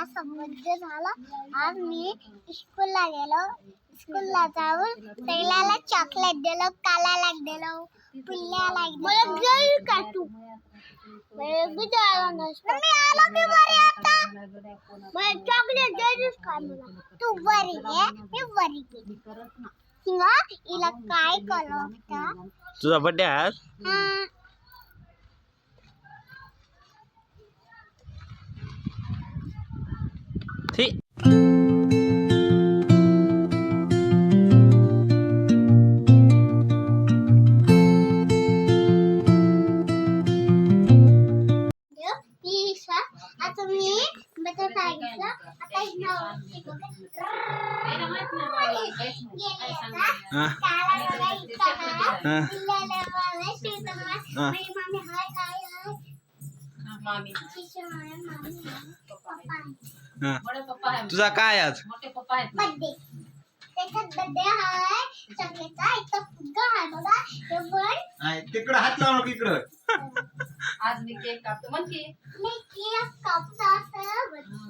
असा बर्थडे झाला. आज मी स्कूलला गेलो. स्कूलला जाऊन पहिल्याला चॉकलेट दिलं, कालाला दिलं, पिल्ल्याला दिलं. जरूर काटू मी आलो की बरी आता. मला चॉकलेट जरूर खा. तू बरी आहे, मी बरी आहे. हिंगा हिला काय कळलं? तुझा बर्थडे आहे आज? ठीक. आता मी बता सांगितलं. आता तुझा काय आज? बर्थडे. त्याच्यात बर्थडे आहे. चॉकलेटचा इथं फुगा आहे बघा. हे पण तिकडं हात लावू नको इकडं. आज मी केक कापतो म्हण की. मी केक कापतो असं.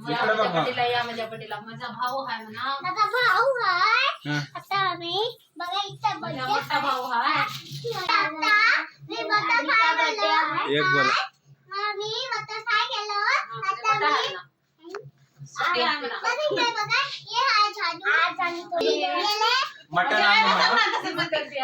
माझ्या बर्थडेला या. माझ्या बर्थडेला माझा भाऊ आहे म्हणा. माझा भाऊ आहे. आता मी बघा इथं माझा बर्थडे मोठा भाऊ आहे. आता मी बता काय केलं? एक बोल. मी बता काय केलं? आता मी सुट्टी आहे म्हणा. बघा बघा हे आहे झाडू. आज आम्ही तो गेले. मटण बर्थडे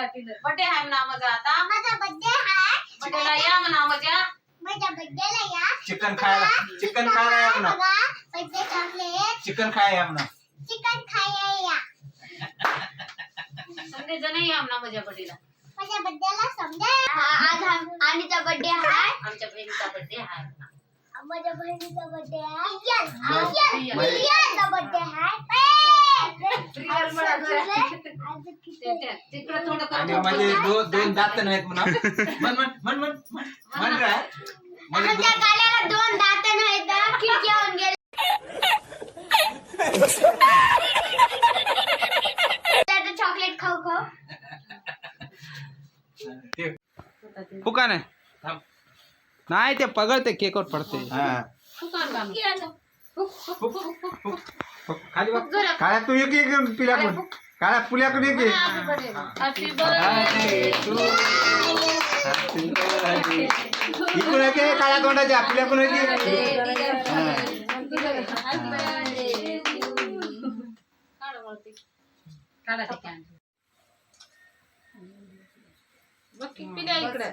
आहे म्हणा माझा आता. माझा बर्थडे आहे. बर्थडेला या म्हणा माझ्या. माझ्या बर्थडेला या. चिकन खायला या म्हणा. बघा बर्थडे चॉकलेट. चिकन खायला या म्हणा. चिकन खायला या. सगळे जण या म्हणा माझ्या बर्थडेला. माझ्या बर्थडेला समजा. आज आणीचा बर्थडे आहे. आमच्या बहिणीचा बर्थडे आहे. माझ्या बहिणीचा बर्थडे आहे. बर्थडे आहे. तिकडं थोडं आणि करून माझे दोन दात नाहीत म्हणा. म्हण रे. माझ्या गाल्याला 2 दात नाहीत. खिडकी होऊन गेले. चॉकलेट खाऊ खाऊ. फुका नाही. नाही ते पगळते केकवर पडते. खाली बघ. काळ्या तू एक पिल्याकडून. काळ्या पुल्याकडून एक. इकडून एक काळ्या तोंडाच्या पुल्याकडून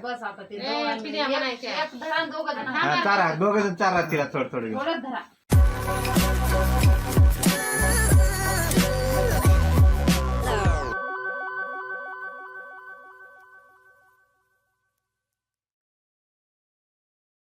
बस आता ते दोघं चारा तिला थोडं धरा.